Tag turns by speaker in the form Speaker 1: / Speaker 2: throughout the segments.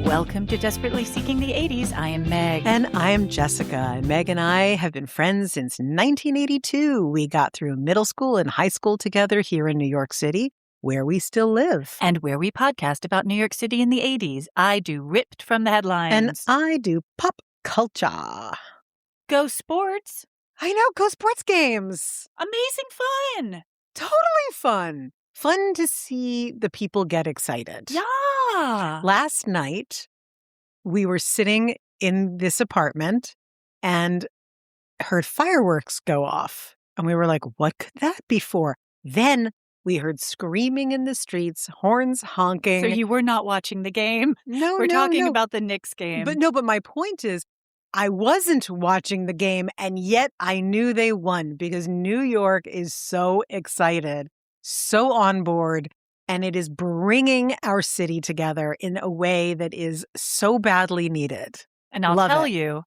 Speaker 1: Welcome to Desperately Seeking the 80s. I am Meg.
Speaker 2: And I am Jessica. And Meg and I have been friends since 1982. We got through middle school and high school together here in New York City, where we still live.
Speaker 1: And where we podcast about New York City in the 80s. I do Ripped from the Headlines.
Speaker 2: And I do pop culture.
Speaker 1: Go sports.
Speaker 2: I know, go sports games.
Speaker 1: Amazing fun.
Speaker 2: Totally fun. Fun to see the people get excited.
Speaker 1: Yeah.
Speaker 2: Last night, we were sitting in this apartment and heard fireworks go off. And we were like, what could that be for? Then we heard screaming in the streets, horns honking.
Speaker 1: So you were not watching the game?
Speaker 2: No,
Speaker 1: We're talking about the Knicks game.
Speaker 2: But my point is, I wasn't watching the game, and yet I knew they won because New York is so excited, so on board, and it is bringing our city together in a way that is so badly needed.
Speaker 1: And I'll tell you,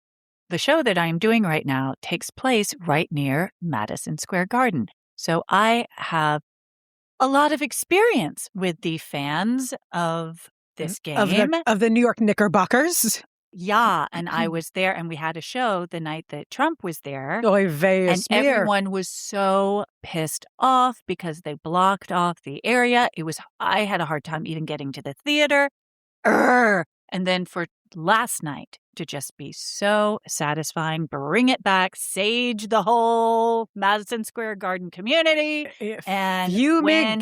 Speaker 1: the show that I'm doing right now takes place right near Madison Square Garden. So I have a lot of experience with the fans of this game.
Speaker 2: Of the New York Knickerbockers.
Speaker 1: Yeah, and I was there, and we had a show the night that Trump was there.
Speaker 2: Oy vey,
Speaker 1: and everyone was so pissed off because they blocked off the area. I had a hard time even getting to the theater. And then for last night to just be so satisfying, bring it back, sage the whole Madison Square Garden community, and win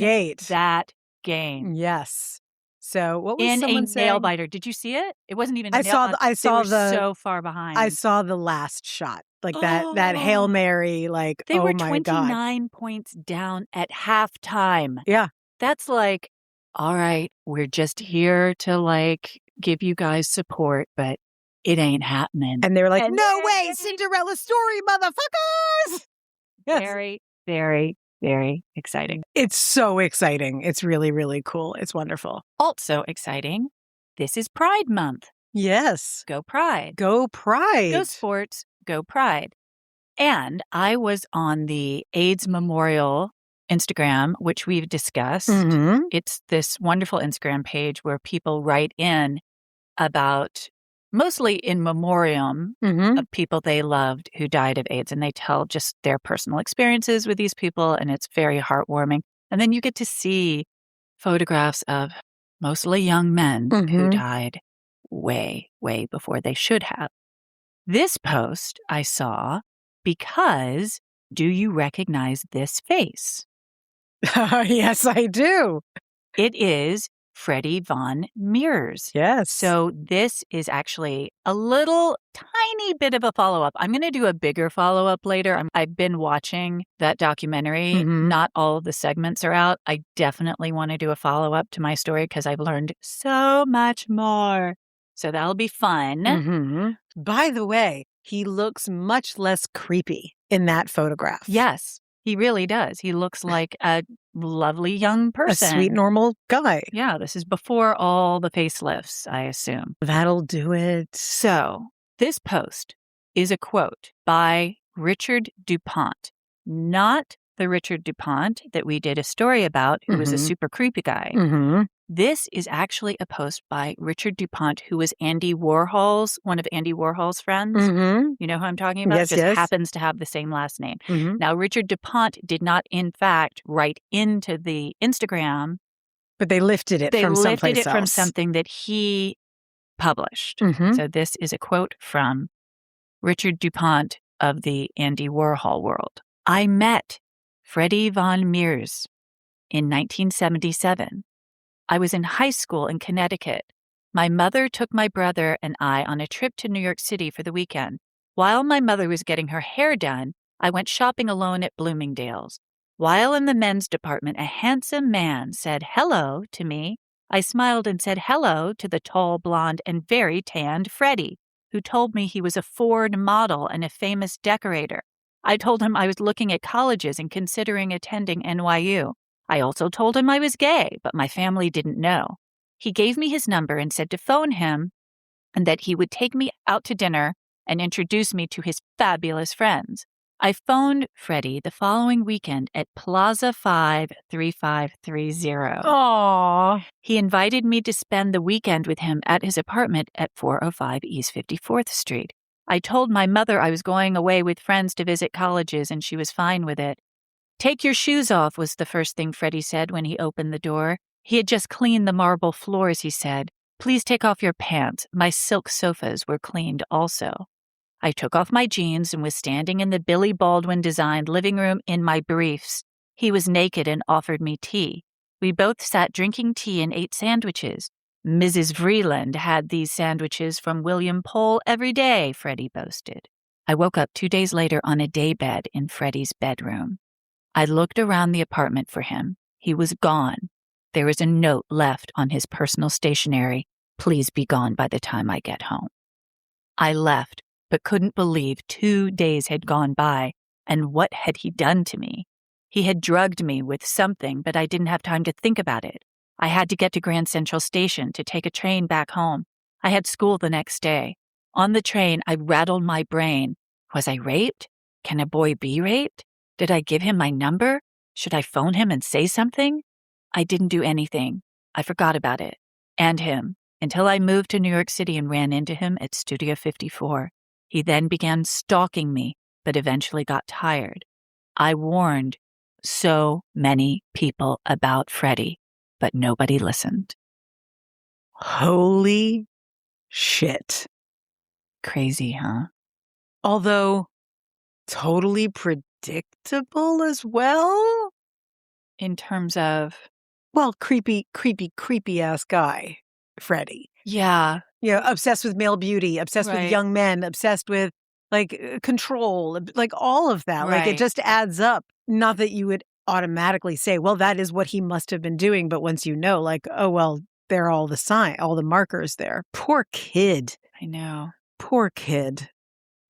Speaker 1: that game.
Speaker 2: Yes. So what was
Speaker 1: in
Speaker 2: someone
Speaker 1: a
Speaker 2: saying?
Speaker 1: Nail biter? Did you see it? It wasn't even.
Speaker 2: I saw
Speaker 1: so far behind.
Speaker 2: I saw the last shot, like that Hail Mary. Like
Speaker 1: they were
Speaker 2: my
Speaker 1: 29 points down at halftime.
Speaker 2: Yeah,
Speaker 1: that's like, all right, we're just here to like give you guys support, but it ain't happening.
Speaker 2: And they were like, no way, Cinderella story, motherfuckers.
Speaker 1: Yes. Very, very, very exciting.
Speaker 2: It's so exciting. It's really, really cool. It's wonderful.
Speaker 1: Also exciting, this is Pride Month.
Speaker 2: Yes.
Speaker 1: Go Pride.
Speaker 2: Go Pride.
Speaker 1: Go sports. Go Pride. And I was on the AIDS Memorial Instagram, which we've discussed.
Speaker 2: Mm-hmm.
Speaker 1: It's this wonderful Instagram page where people write in about, mostly in memoriam, of people they loved who died of AIDS. And they tell just their personal experiences with these people. And it's very heartwarming. And then you get to see photographs of mostly young men who died way, way before they should have. This post I saw because, do you recognize this face?
Speaker 2: Yes, I do.
Speaker 1: It is Freddie Von Mears.
Speaker 2: Yes.
Speaker 1: So this is actually a little tiny bit of a follow-up. I'm going to do a bigger follow-up later. I've been watching that documentary. Not all of the segments are out. I definitely want to do a follow-up to my story because I've learned so much more. So that'll be fun.
Speaker 2: By the way, he looks much less creepy in that photograph.
Speaker 1: Yes, he really does. He looks like a lovely young person.
Speaker 2: A sweet, normal guy.
Speaker 1: Yeah, this is before all the facelifts, I assume.
Speaker 2: That'll do it.
Speaker 1: So this post is a quote by Richard DuPont, not the Richard DuPont that we did a story about, who was a super creepy guy. This is actually a post by Richard DuPont, who was one of Andy Warhol's friends. You know who I'm talking about?
Speaker 2: Yes,
Speaker 1: Just happens to have the same last name. Now, Richard DuPont did not, in fact, write into the Instagram.
Speaker 2: But they lifted it from someplace else. They lifted it
Speaker 1: from something that he published. So this is a quote from Richard DuPont of the Andy Warhol world. I met Freddie Von Mears in 1977. I was in high school in Connecticut. My mother took my brother and I on a trip to New York City for the weekend. While my mother was getting her hair done, I went shopping alone at Bloomingdale's. While in the men's department, a handsome man said hello to me. I smiled and said hello to the tall, blonde, and very tanned Freddie, who told me he was a Ford model and a famous decorator. I told him I was looking at colleges and considering attending NYU. I also told him I was gay, but my family didn't know. He gave me his number and said to phone him and that he would take me out to dinner and introduce me to his fabulous friends. I phoned Freddie the following weekend at Plaza 5 3530.
Speaker 2: Aww.
Speaker 1: He invited me to spend the weekend with him at his apartment at 405 East 54th Street. I told my mother I was going away with friends to visit colleges, and she was fine with it. Take your shoes off, was the first thing Freddie said when he opened the door. He had just cleaned the marble floors, he said. Please take off your pants. My silk sofas were cleaned also. I took off my jeans and was standing in the Billy Baldwin-designed living room in my briefs. He was naked and offered me tea. We both sat drinking tea and ate sandwiches. Mrs. Vreeland had these sandwiches from William Pole every day, Freddie boasted. I woke up 2 days later on a daybed in Freddie's bedroom. I looked around the apartment for him. He was gone. There was a note left on his personal stationery. Please be gone by the time I get home. I left, but couldn't believe 2 days had gone by, and what had he done to me? He had drugged me with something, but I didn't have time to think about it. I had to get to Grand Central Station to take a train back home. I had school the next day. On the train, I rattled my brain. Was I raped? Can a boy be raped? Did I give him my number? Should I phone him and say something? I didn't do anything. I forgot about it. And him. Until I moved to New York City and ran into him at Studio 54. He then began stalking me, but eventually got tired. I warned so many people about Freddie, but nobody listened.
Speaker 2: Holy shit.
Speaker 1: Crazy, huh?
Speaker 2: Although totally predictable as well.
Speaker 1: In terms of?
Speaker 2: Well, creepy ass guy, Freddie.
Speaker 1: Yeah.
Speaker 2: You know, obsessed with male beauty, obsessed with young men, obsessed with control, like all of that.
Speaker 1: Right.
Speaker 2: Like it just adds up. Not that you would automatically say, well, that is what he must have been doing. But once you know, like, oh, well, there are all the markers there. Poor kid.
Speaker 1: I know.
Speaker 2: Poor kid.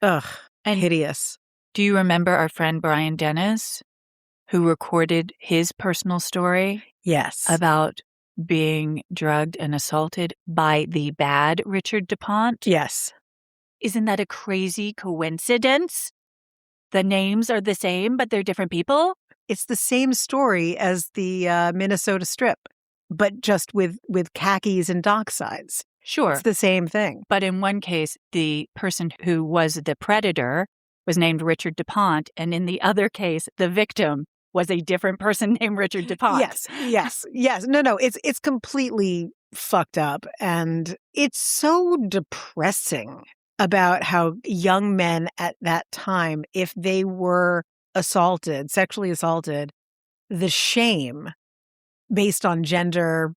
Speaker 2: Ugh. And hideous.
Speaker 1: Do you remember our friend Brian Dennis, who recorded his personal story?
Speaker 2: Yes.
Speaker 1: About being drugged and assaulted by the bad Richard DuPont?
Speaker 2: Yes.
Speaker 1: Isn't that a crazy coincidence? The names are the same, but they're different people?
Speaker 2: It's the same story as the Minnesota Strip, but just with khakis and docksides.
Speaker 1: Sure.
Speaker 2: It's the same thing.
Speaker 1: But in one case, the person who was the predator was named Richard DuPont, and in the other case, the victim was a different person named Richard DuPont.
Speaker 2: Yes. No, it's completely fucked up, and it's so depressing about how young men at that time, if they were sexually assaulted, the shame based on gender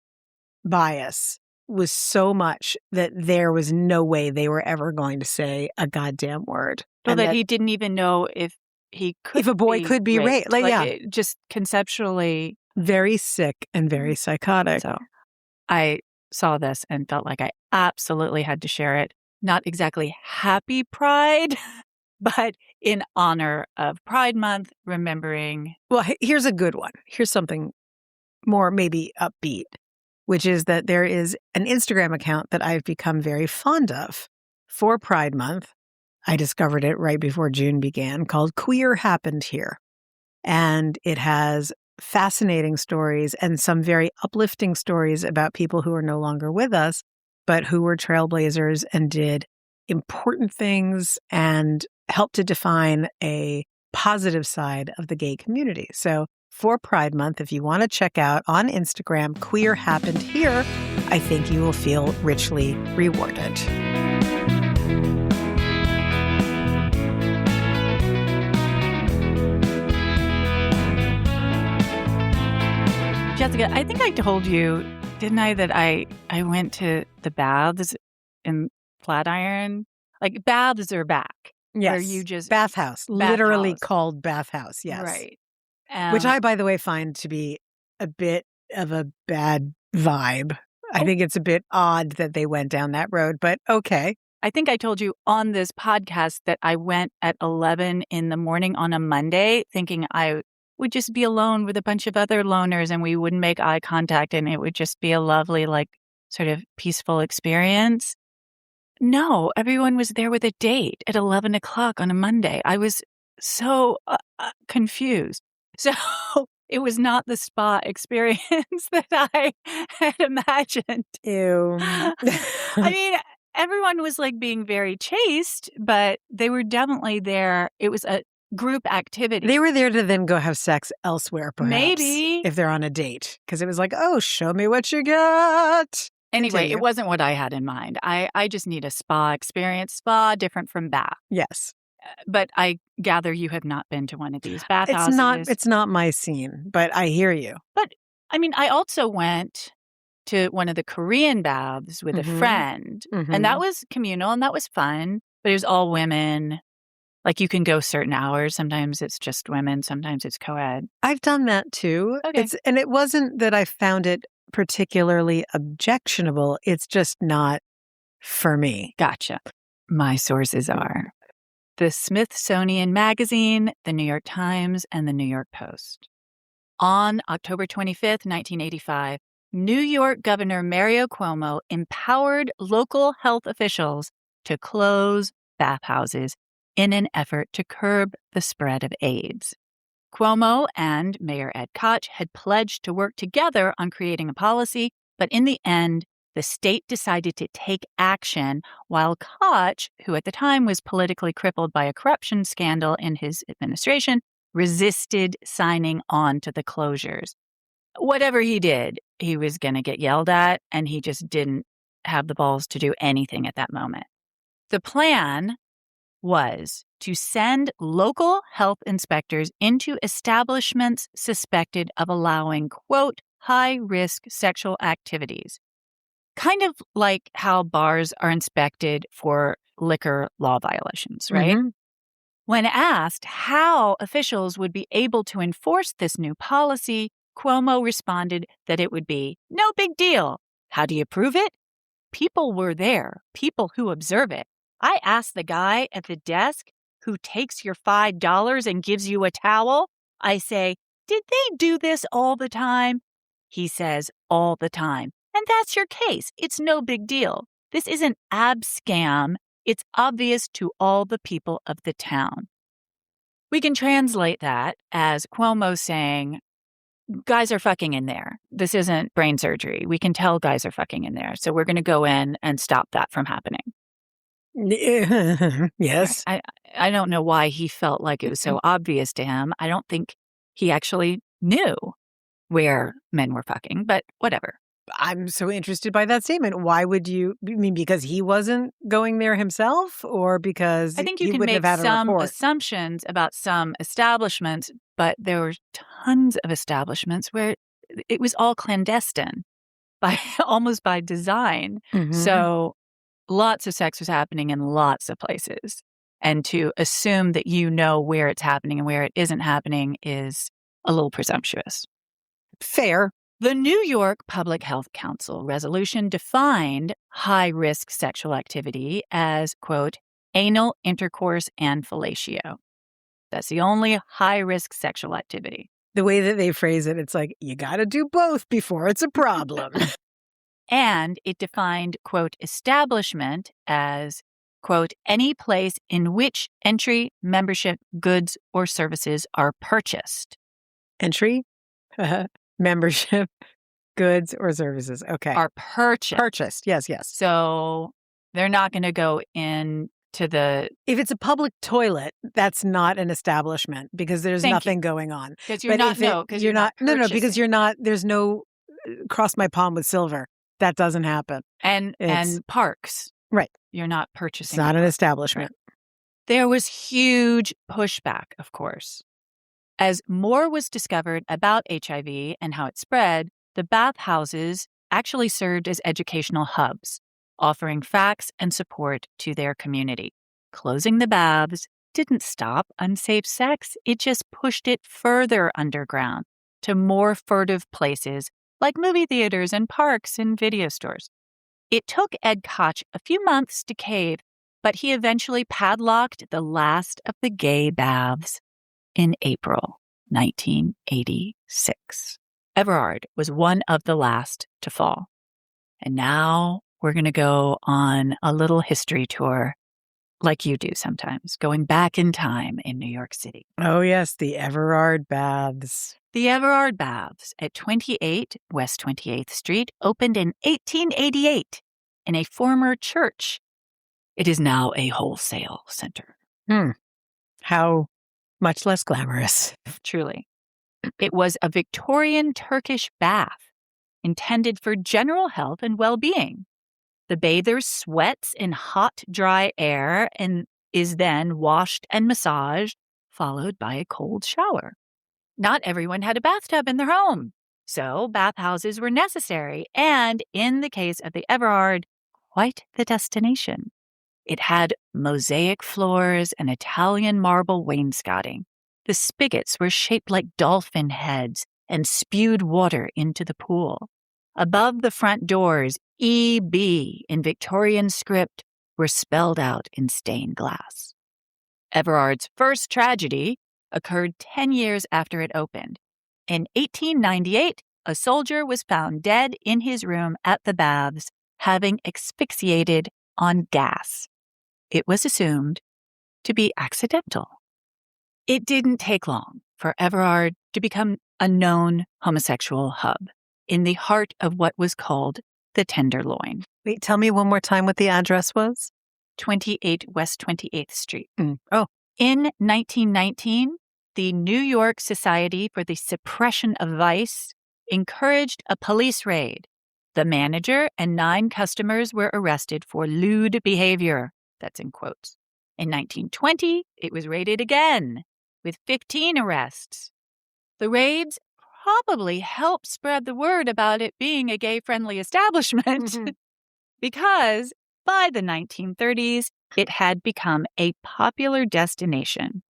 Speaker 2: bias was so much that there was no way they were ever going to say a goddamn word.
Speaker 1: Well, that he didn't even know if a
Speaker 2: boy could be raped.
Speaker 1: Just conceptually.
Speaker 2: Very sick and very psychotic.
Speaker 1: So I saw this and felt like I absolutely had to share it. Not exactly happy Pride, but in honor of Pride Month, remembering.
Speaker 2: Well, here's a good one. Here's something more maybe upbeat, which is that there is an Instagram account that I've become very fond of for Pride Month. I discovered it right before June began, called Queer Happened Here. And it has fascinating stories and some very uplifting stories about people who are no longer with us, but who were trailblazers and did important things and helped to define a positive side of the gay community. So for Pride Month, if you want to check out on Instagram, Queer Happened Here, I think you will feel richly rewarded.
Speaker 1: Jessica, I think I told you, didn't I, that I went to the baths in Flatiron? Like, baths are back.
Speaker 2: Yes.
Speaker 1: Where you just...
Speaker 2: Bathhouse. Literally called bathhouse, yes.
Speaker 1: Right.
Speaker 2: Which I, by the way, find to be a bit of a bad vibe. I think it's a bit odd that they went down that road, but okay.
Speaker 1: I think I told you on this podcast that I went at 11 in the morning on a Monday thinking I would just be alone with a bunch of other loners and we wouldn't make eye contact and it would just be a lovely, like, sort of peaceful experience. No, everyone was there with a date at 11 o'clock on a Monday. I was so confused. So it was not the spa experience that I had imagined.
Speaker 2: Ew.
Speaker 1: I mean, everyone was like being very chaste, but they were definitely there. It was a group activity.
Speaker 2: They were there to then go have sex elsewhere, perhaps.
Speaker 1: Maybe.
Speaker 2: If they're on a date. Because it was like, oh, show me what you got.
Speaker 1: Anyway,
Speaker 2: Continue.
Speaker 1: it wasn't what I had in mind. I just need a spa experience. Spa, different from bath.
Speaker 2: Yes.
Speaker 1: But I gather you have not been to one of these bathhouses.
Speaker 2: It's not my scene, but I hear you.
Speaker 1: But, I mean, I also went to one of the Korean baths with a friend. And that was communal and that was fun. But it was all women. Like you can go certain hours. Sometimes it's just women. Sometimes it's co-ed.
Speaker 2: I've done that too.
Speaker 1: Okay.
Speaker 2: And it wasn't that I found it particularly objectionable. It's just not for me.
Speaker 1: Gotcha. My sources are the Smithsonian Magazine, the New York Times, and the New York Post. On October 25th, 1985, New York Governor Mario Cuomo empowered local health officials to close bathhouses in an effort to curb the spread of AIDS. Cuomo and Mayor Ed Koch had pledged to work together on creating a policy, but in the end, the state decided to take action while Koch, who at the time was politically crippled by a corruption scandal in his administration, resisted signing on to the closures. Whatever he did, he was going to get yelled at, and he just didn't have the balls to do anything at that moment. The plan was to send local health inspectors into establishments suspected of allowing, quote, high-risk sexual activities. Kind of like how bars are inspected for liquor law violations, right? When asked how officials would be able to enforce this new policy, Cuomo responded that it would be no big deal. How do you prove it? People were there, people who observe it. I asked the guy at the desk who takes your $5 and gives you a towel. I say, did they do this all the time? He says, all the time. And that's your case. It's no big deal. This isn't scam. It's obvious to all the people of the town. We can translate that as Cuomo saying, guys are fucking in there. This isn't brain surgery. We can tell guys are fucking in there. So we're going to go in and stop that from happening.
Speaker 2: Yes.
Speaker 1: I don't know why he felt like it was so obvious to him. I don't think he actually knew where men were fucking, but whatever.
Speaker 2: I'm so interested by that statement. Why would you? I mean, because he wasn't going there himself, or because
Speaker 1: I think you
Speaker 2: he
Speaker 1: can
Speaker 2: wouldn't
Speaker 1: make
Speaker 2: have had
Speaker 1: some
Speaker 2: a report?
Speaker 1: assumptions about some establishments, but there were tons of establishments where it was all clandestine, almost by design. So lots of sex was happening in lots of places. And to assume that you know where it's happening and where it isn't happening is a little presumptuous.
Speaker 2: Fair.
Speaker 1: The New York Public Health Council resolution defined high-risk sexual activity as, quote, anal intercourse and fellatio. That's the only high-risk sexual activity.
Speaker 2: The way that they phrase it, it's like, you got to do both before it's a problem.
Speaker 1: And it defined, quote, establishment as, quote, any place in which entry, membership, goods, or services are purchased.
Speaker 2: Entry? Membership, goods, or services. Okay.
Speaker 1: Are purchased.
Speaker 2: Purchased. Yes, yes.
Speaker 1: So they're not going to go in to the...
Speaker 2: If it's a public toilet, that's not an establishment because there's nothing going on.
Speaker 1: Because you're not, because you're not
Speaker 2: No, because you're not, there's no cross my palm with silver. That doesn't happen.
Speaker 1: And parks.
Speaker 2: Right.
Speaker 1: You're not purchasing.
Speaker 2: It's not an establishment.
Speaker 1: Right. There was huge pushback, of course. As more was discovered about HIV and how it spread, the bathhouses actually served as educational hubs, offering facts and support to their community. Closing the baths didn't stop unsafe sex, it just pushed it further underground to more furtive places like movie theaters and parks and video stores. It took Ed Koch a few months to cave, but he eventually padlocked the last of the gay baths in April 1986. Everard was one of the last to fall. And now we're going to go on a little history tour like you do sometimes, going back in time in New York City.
Speaker 2: Oh, yes, the Everard Baths.
Speaker 1: The Everard Baths at 28 West 28th Street opened in 1888 in a former church. It is now a wholesale center.
Speaker 2: How much less glamorous.
Speaker 1: Truly. It was a Victorian Turkish bath intended for general health and well-being. The bather sweats in hot, dry air and is then washed and massaged, followed by a cold shower. Not everyone had a bathtub in their home, so bathhouses were necessary, and in the case of the Everard, quite the destination. It had mosaic floors and Italian marble wainscoting. The spigots were shaped like dolphin heads and spewed water into the pool. Above the front doors, E.B. in Victorian script were spelled out in stained glass. Everard's first tragedy occurred 10 years after it opened. In 1898, a soldier was found dead in his room at the baths, having asphyxiated on gas. It was assumed to be accidental. It didn't take long for Everard to become a known homosexual hub in the heart of what was called the Tenderloin.
Speaker 2: Wait, tell me one more time what the address was.
Speaker 1: 28 West 28th Street.
Speaker 2: Oh.
Speaker 1: In 1919, the New York Society for the Suppression of Vice encouraged a police raid. The manager and 9 customers were arrested for lewd behavior. That's in quotes. In 1920, it was raided again, with 15 arrests. The raids probably helped spread the word about it being a gay-friendly establishment because by the 1930s, it had become a popular destination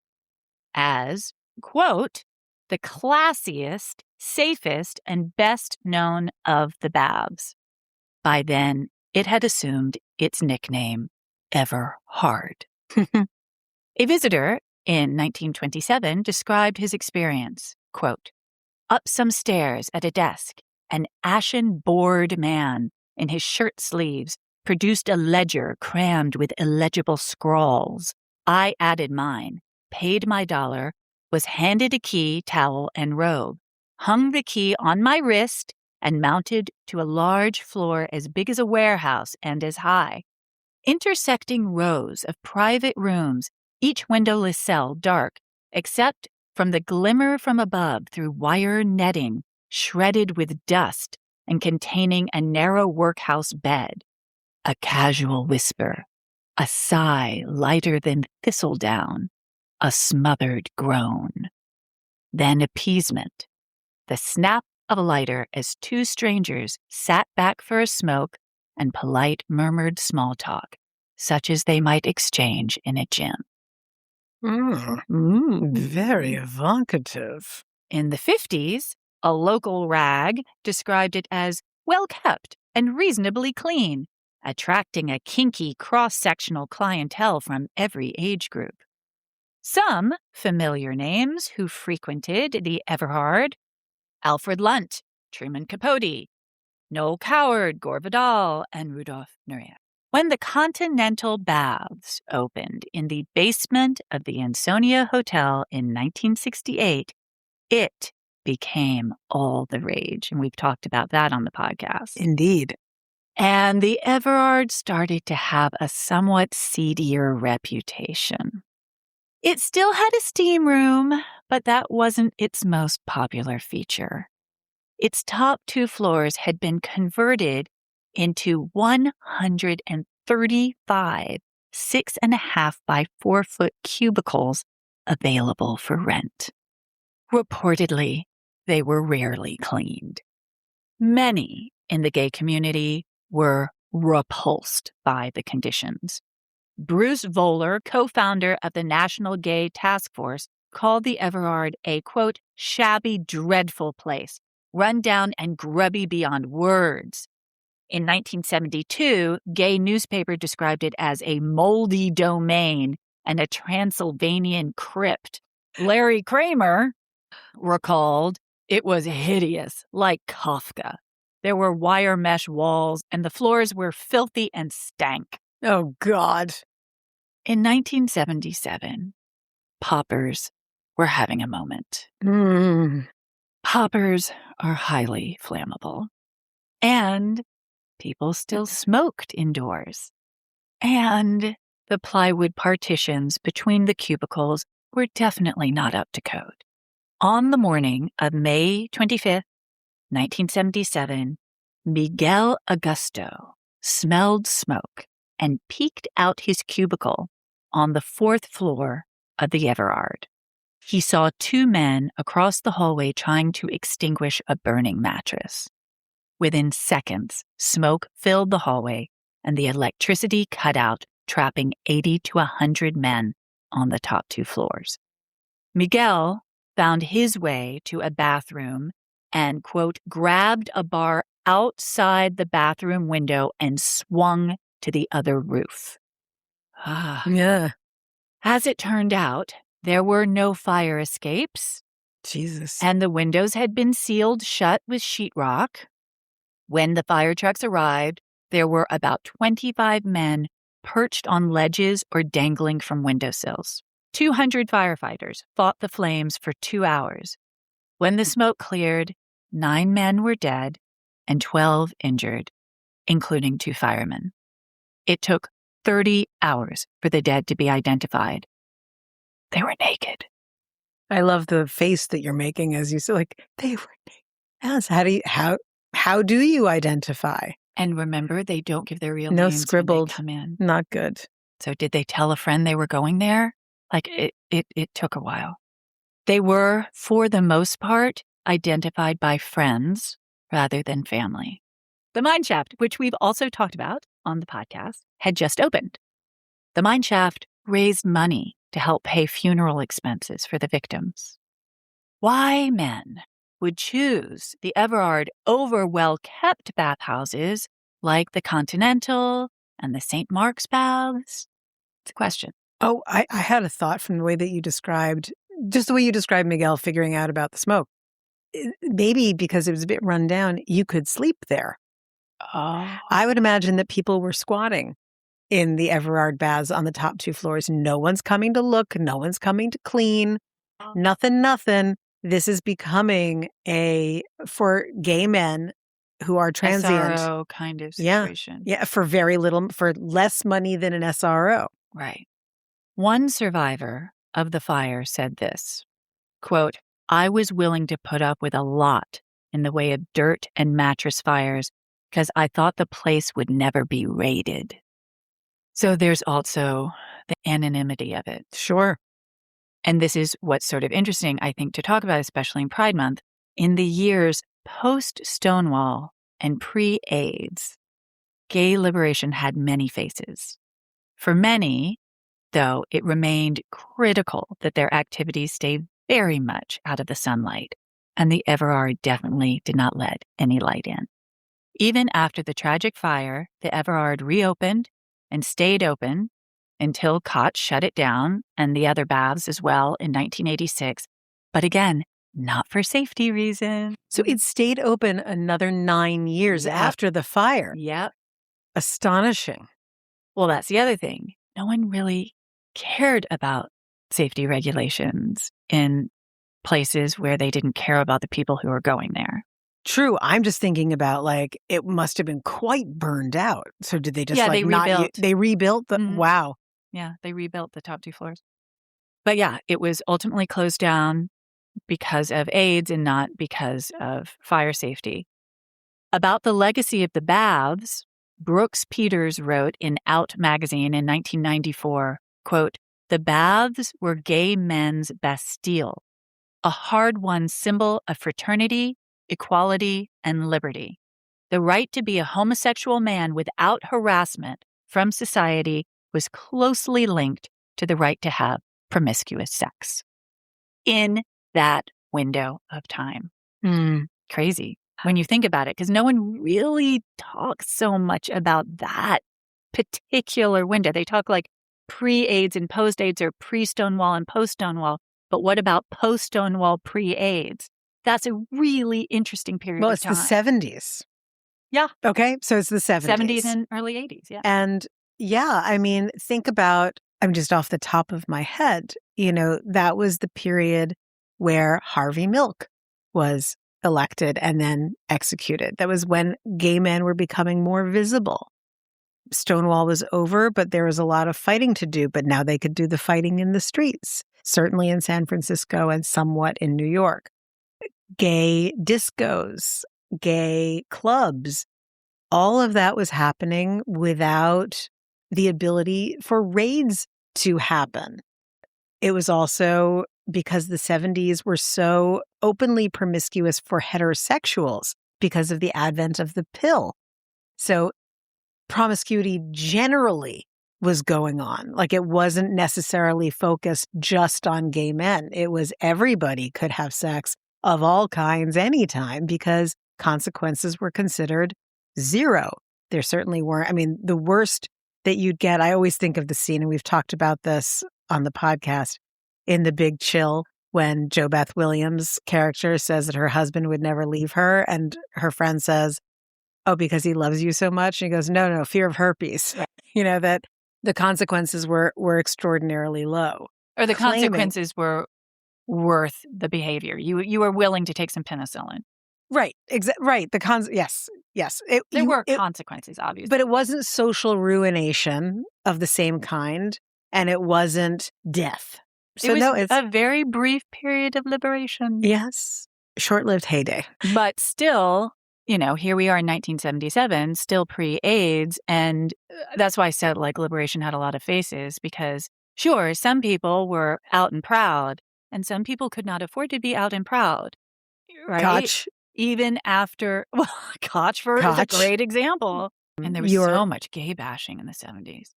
Speaker 1: as, quote, the classiest, safest, and best known of the baths. By then, it had assumed its nickname, Everhard. A visitor in 1927 described his experience, quote, up some stairs at a desk, an ashen bored man in his shirt sleeves produced a ledger crammed with illegible scrawls. I added mine, paid my $1, was handed a key, towel, and robe, hung the key on my wrist, and mounted to a large floor as big as a warehouse and as high. Intersecting rows of private rooms, each windowless cell dark, except from the glimmer from above through wire netting, shredded with dust and containing a narrow workhouse bed. A casual whisper, a sigh lighter than thistledown, a smothered groan. Then appeasement, the snap of a lighter as 2 strangers sat back for a smoke and polite murmured small talk, such as they might exchange in a gym.
Speaker 2: Very evocative.
Speaker 1: In the 50s, a local rag described it as well-kept and reasonably clean, attracting a kinky cross-sectional clientele from every age group. Some familiar names who frequented the Everhard: Alfred Lunt, Truman Capote, Noel Coward, Gore Vidal, and Rudolf Nureyev. When the Continental Baths opened in the basement of the Ansonia Hotel in 1968, it became all the rage, and we've talked about that on the podcast.
Speaker 2: Indeed.
Speaker 1: And the Everard started to have a somewhat seedier reputation. It still had a steam room, but that wasn't its most popular feature. Its top 2 floors had been converted into 135 6.5 by 4 foot cubicles available for rent. Reportedly, they were rarely cleaned. Many in the gay community were repulsed by the conditions. Bruce Voller, co-founder of the National Gay Task Force, called the Everard a, quote, shabby, dreadful place, run down and grubby beyond words. In 1972, Gay newspaper described it as a moldy domain and a Transylvanian crypt. Larry Kramer recalled it was hideous, like Kafka. There were wire mesh walls, and the floors were filthy and stank.
Speaker 2: Oh, God.
Speaker 1: In 1977, poppers were having a moment. Poppers are highly flammable. And people still smoked indoors. And the plywood partitions between the cubicles were definitely not up to code. On the morning of May 25th, 1977, Miguel Augusto smelled smoke and peeked out his cubicle on the 4th floor of the Everard. He saw 2 men across the hallway trying to extinguish a burning mattress. Within seconds, smoke filled the hallway and the electricity cut out, trapping 80 to 100 men on the top 2 floors. Miguel found his way to a bathroom and, quote, grabbed a bar outside the bathroom window and swung to the other roof.
Speaker 2: Yeah.
Speaker 1: As it turned out, there were no fire escapes.
Speaker 2: Jesus.
Speaker 1: And the windows had been sealed shut with sheetrock. When the fire trucks arrived, there were about 25 men perched on ledges or dangling from windowsills. 200 firefighters fought the flames for 2 hours. When the smoke cleared, 9 men were dead and 12 injured, including 2 firemen. It took 30 hours for the dead to be identified. They were naked.
Speaker 2: I love the face that you're making as you say, like, they were naked. Yes. How do you identify?
Speaker 1: And remember, they don't give their real
Speaker 2: No
Speaker 1: names
Speaker 2: scribbled.
Speaker 1: when they come in.
Speaker 2: Not good.
Speaker 1: So did they tell a friend they were going there? Like, it took a while. They were, for the most part, identified by friends rather than family. The mine shaft, which we've also talked about on the podcast, had just opened. The mine shaft raised money to help pay funeral expenses for the victims. Why men would choose the Everard over well-kept bathhouses like the Continental and the St. Mark's Baths? It's a question.
Speaker 2: Oh, I had a thought from the way that you described, just the way you described Miguel figuring out about the smoke. Maybe because it was a bit run down, you could sleep there.
Speaker 1: Oh.
Speaker 2: I would imagine that people were squatting in the Everard Baths on the top 2 floors. No one's coming to look. No one's coming to clean. Nothing. This is becoming for gay men who are transient.
Speaker 1: SRO kind of situation.
Speaker 2: Yeah, for less money than an SRO.
Speaker 1: Right. One survivor of the fire said this, quote, I was willing to put up with a lot in the way of dirt and mattress fires because I thought the place would never be raided. So there's also the anonymity of it.
Speaker 2: Sure.
Speaker 1: And this is what's sort of interesting, I think, to talk about, especially in Pride Month. In the years post-Stonewall and pre-AIDS, gay liberation had many faces. For many, though, it remained critical that their activities stay very much out of the sunlight, and the Everard definitely did not let any light in. Even after the tragic fire, the Everard reopened and stayed open until Koch shut it down, and the other baths as well in 1986. But again, not for safety reasons.
Speaker 2: So it stayed open another 9 years after the fire.
Speaker 1: Yep.
Speaker 2: Astonishing.
Speaker 1: Well, that's the other thing. No one really cared about safety regulations in places where they didn't care about the people who were going there.
Speaker 2: True. I'm just thinking about, like, it must have been quite burned out. So did they just
Speaker 1: they rebuilt.
Speaker 2: They rebuilt the wow.
Speaker 1: Yeah, they rebuilt the top 2 floors. But yeah, it was ultimately closed down because of AIDS and not because of fire safety. About the legacy of the baths, Brooks Peters wrote in Out magazine in 1994, quote, the baths were gay men's Bastille, a hard-won symbol of fraternity, equality, and liberty. The right to be a homosexual man without harassment from society was closely linked to the right to have promiscuous sex. In that window of time. Crazy when you think about it, because no one really talks so much about that particular window. They talk like pre-AIDS and post-AIDS or pre-Stonewall and post-Stonewall. But what about post-Stonewall, pre-AIDS? That's a really interesting period of time.
Speaker 2: Well, it's the 70s.
Speaker 1: Yeah.
Speaker 2: Okay, so it's the 70s.
Speaker 1: 70s and early 80s, yeah.
Speaker 2: And yeah, I mean, think about I'm just off the top of my head, that was the period where Harvey Milk was elected and then executed. That was when gay men were becoming more visible. Stonewall was over, but there was a lot of fighting to do, but now they could do the fighting in the streets, certainly in San Francisco and somewhat in New York. Gay discos, gay clubs, all of that was happening without the ability for raids to happen. It was also because the 70s were so openly promiscuous for heterosexuals because of the advent of the pill. So promiscuity generally was going on. Like, it wasn't necessarily focused just on gay men. It was everybody could have sex of all kinds anytime because consequences were considered zero. There certainly weren't. I mean, the worst that you'd get, I always think of the scene, and we've talked about this on the podcast, in The Big Chill, when Jo Beth Williams' character says that her husband would never leave her, and her friend says, "Oh, because he loves you so much?" And he goes, no, fear of herpes. That the consequences were extraordinarily low.
Speaker 1: Or the consequences were worth the behavior. You were willing to take some penicillin.
Speaker 2: Right. Right. Yes. There
Speaker 1: were consequences, obviously.
Speaker 2: But it wasn't social ruination of the same kind, and it wasn't death.
Speaker 1: So it's a very brief period of liberation.
Speaker 2: Yes. Short-lived heyday.
Speaker 1: But still, here we are in 1977, still pre-AIDS. And that's why I said, liberation had a lot of faces, because sure, some people were out and proud, and some people could not afford to be out and proud. Right?
Speaker 2: Koch.
Speaker 1: Even after, Koch is a great example. And there was so much gay bashing in the 70s.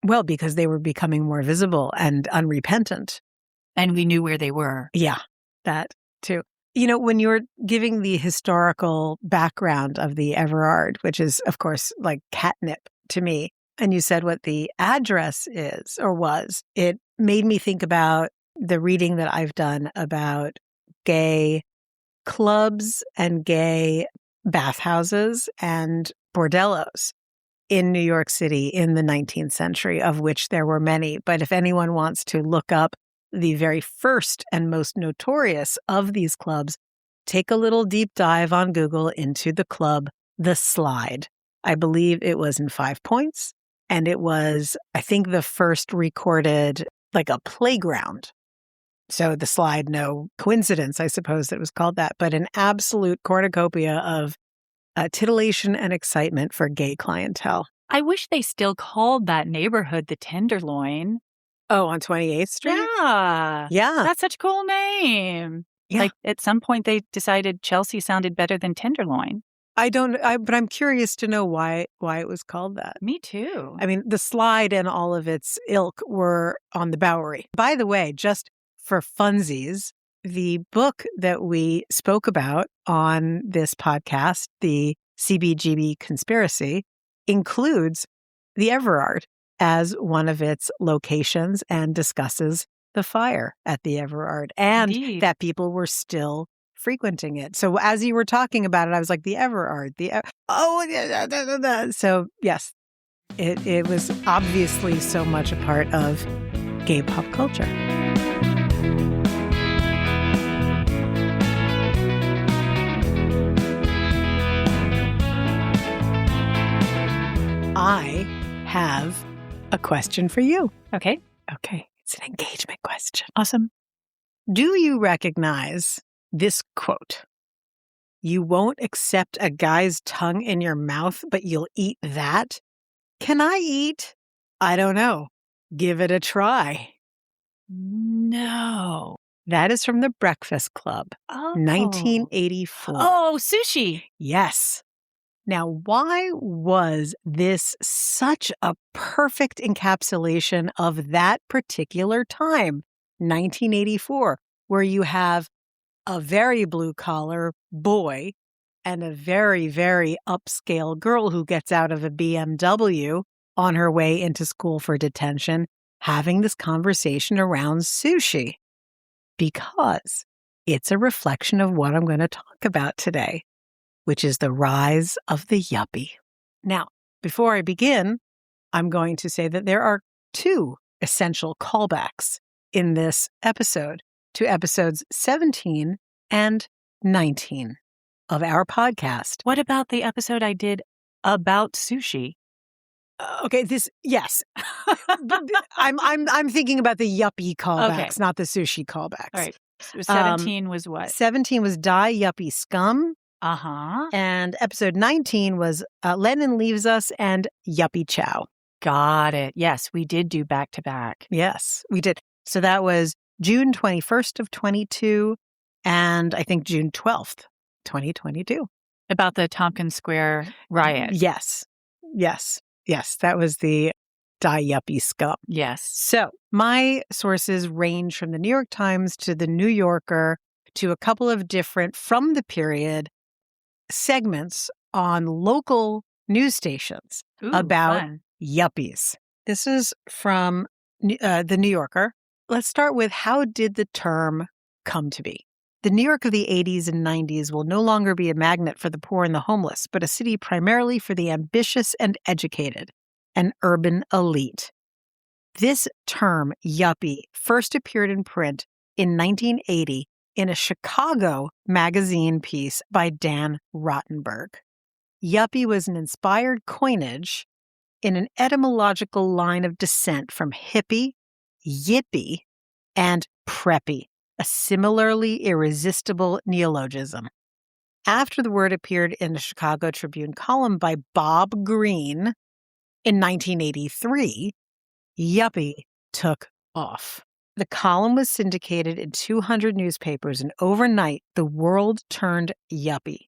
Speaker 2: Well, because they were becoming more visible and unrepentant.
Speaker 1: And we knew where they were.
Speaker 2: Yeah, that too. When you're giving the historical background of the Everard, which is, of course, like catnip to me, and you said what the address is or was, it made me think about the reading that I've done about gay clubs and gay bathhouses and bordellos in New York City in the 19th century, of which there were many. But if anyone wants to look up the very first and most notorious of these clubs, take a little deep dive on Google into the club, The Slide. I believe it was in 5 Points, and it was, I think, the first recorded, like a playground. So The Slide, no coincidence, I suppose, that it was called that, but an absolute cornucopia of titillation and excitement for gay clientele.
Speaker 1: I wish they still called that neighborhood the Tenderloin.
Speaker 2: Oh, on 28th Street?
Speaker 1: Yeah.
Speaker 2: Yeah.
Speaker 1: That's such a cool name.
Speaker 2: Yeah.
Speaker 1: At some point they decided Chelsea sounded better than Tenderloin.
Speaker 2: But I'm curious to know why it was called that.
Speaker 1: Me too.
Speaker 2: I mean, The Slide and all of its ilk were on the Bowery. By the way, just for funsies, the book that we spoke about on this podcast, the CBGB Conspiracy, includes the Everard as one of its locations and discusses the fire at the Everard and
Speaker 1: Indeed.
Speaker 2: That people were still frequenting it. So as you were talking about it, I was like, the Everard, So yes, it was obviously so much a part of gay pop culture. I have a question for you.
Speaker 1: Okay.
Speaker 2: It's an engagement question.
Speaker 1: Awesome.
Speaker 2: Do you recognize this quote? "You won't accept a guy's tongue in your mouth, but you'll eat that? Can I eat? I don't know. Give it a try."
Speaker 1: No.
Speaker 2: That is from The Breakfast Club, 1984.
Speaker 1: Oh, sushi.
Speaker 2: Yes. Now, why was this such a perfect encapsulation of that particular time, 1984, where you have a very blue-collar boy and a very, very upscale girl who gets out of a BMW on her way into school for detention, having this conversation around sushi? Because it's a reflection of what I'm going to talk about today, which is the rise of the yuppie. Now, before I begin, I'm going to say that there are two essential callbacks in this episode to episodes 17 and 19 of our podcast.
Speaker 1: What about the episode I did about sushi?
Speaker 2: Okay, yes. I'm thinking about the yuppie callbacks, not the sushi callbacks.
Speaker 1: All right. So 17 was what?
Speaker 2: 17 was Die Yuppie Scum.
Speaker 1: Uh-huh.
Speaker 2: And episode 19 was Lennon Leaves Us and Yuppie Chow.
Speaker 1: Got it. Yes, we did do back-to-back.
Speaker 2: Yes, we did. So that was June 21st of 22 and I think June 12th, 2022.
Speaker 1: About the Tompkins Square riot.
Speaker 2: Yes. That was the Die Yuppie Scum.
Speaker 1: Yes.
Speaker 2: So my sources range from the New York Times to the New Yorker to a couple of different, from the period, segments on local news stations about yuppies. This is from the New Yorker. Let's start with, how did the term come to be? The New York of the 80s and 90s will no longer be a magnet for the poor and the homeless, but a city primarily for the ambitious and educated, an urban elite. This term, yuppie, first appeared in print in 1980 in a Chicago magazine piece by Dan Rottenberg. Yuppie was an inspired coinage in an etymological line of descent from hippie, yippie, and preppy, a similarly irresistible neologism. After the word appeared in the Chicago Tribune column by Bob Greene in 1983, yuppie took off. The column was syndicated in 200 newspapers, and overnight, the world turned yuppie.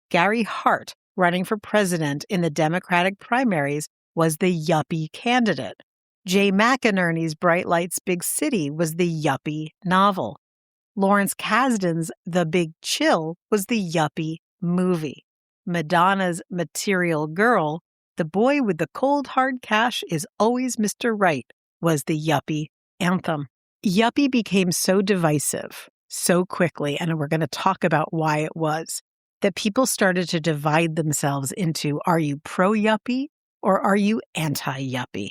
Speaker 2: Gary Hart, running for president in the Democratic primaries, was the yuppie candidate. Jay McInerney's Bright Lights, Big City was the yuppie novel. Lawrence Kasdan's The Big Chill was the yuppie movie. Madonna's Material Girl, The Boy with the Cold Hard Cash is Always Mr. Right, was the yuppie anthem. Yuppie became so divisive so quickly, and we're going to talk about why it was, that people started to divide themselves into, are you pro-yuppie or are you anti-yuppie?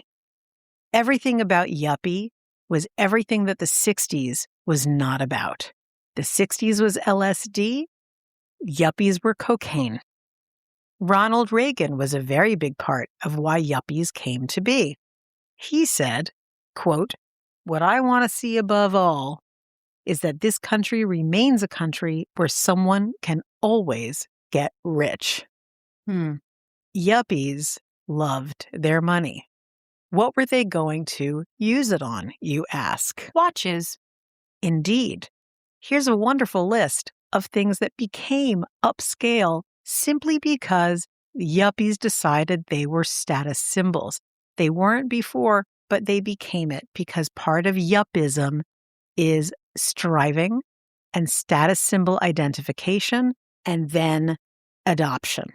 Speaker 2: Everything about yuppie was everything that the 60s was not about. The 60s was LSD, yuppies were cocaine. Ronald Reagan was a very big part of why yuppies came to be. He said, quote, "What I want to see above all is that this country remains a country where someone can always get rich." Yuppies loved their money. What were they going to use it on, you ask?
Speaker 1: Watches.
Speaker 2: Indeed. Here's a wonderful list of things that became upscale simply because yuppies decided they were status symbols. They weren't before, but they became it because part of yuppism is striving and status symbol identification and then adoption.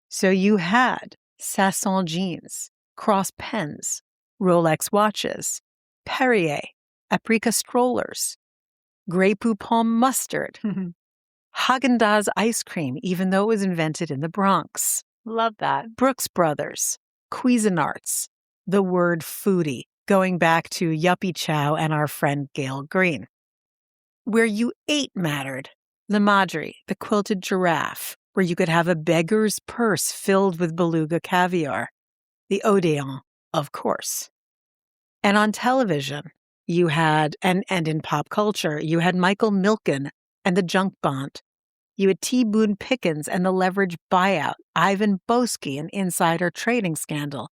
Speaker 2: So you had Sasson jeans, Cross pens, Rolex watches, Perrier, Apricot strollers, Grey Poupon mustard, Haagen-Dazs ice cream, even though it was invented in the Bronx.
Speaker 1: Love that.
Speaker 2: Brooks Brothers, Cuisinarts, the word foodie, going back to Yuppie Chow and our friend Gail Green. Where you ate mattered. La Madre, the quilted giraffe, where you could have a beggar's purse filled with beluga caviar. The Odeon, of course. And on television, you had, and in pop culture, you had Michael Milken and the junk bond. You had T. Boone Pickens and the leverage buyout, Ivan Boesky and insider trading scandal,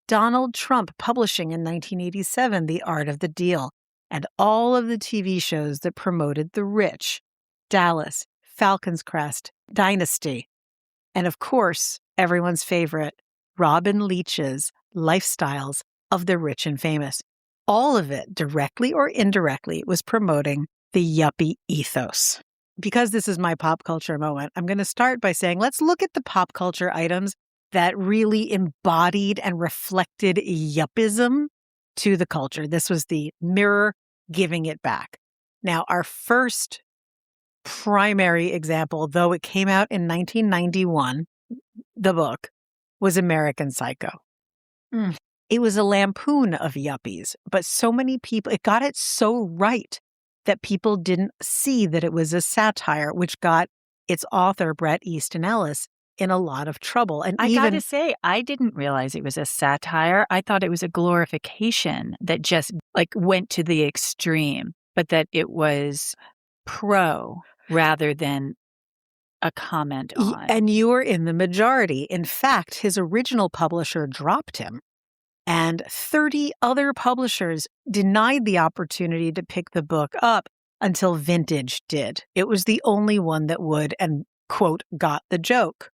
Speaker 2: Donald Trump publishing in 1987 The Art of the Deal, and all of the TV shows that promoted the rich, Dallas, Falcon's Crest, Dynasty, and of course, everyone's favorite, Robin Leach's Lifestyles of the Rich and Famous. All of it, directly or indirectly, was promoting the yuppie ethos. Because this is my pop culture moment, I'm going to start by saying, let's look at the pop culture items that really embodied and reflected yuppism to the culture. This was the mirror giving it back. Now, our first primary example, though it came out in 1991, the book, was American Psycho. It was a lampoon of yuppies, but so many people, it got it so right that people didn't see that it was a satire, which got its author, Bret Easton Ellis, in a lot of trouble. And
Speaker 1: I gotta say, I didn't realize it was a satire. I thought it was a glorification that just went to the extreme, but that it was pro rather than a comment on.
Speaker 2: And you were in the majority. In fact, his original publisher dropped him, and 30 other publishers denied the opportunity to pick the book up until Vintage did. It was the only one that would and, quote, got the joke.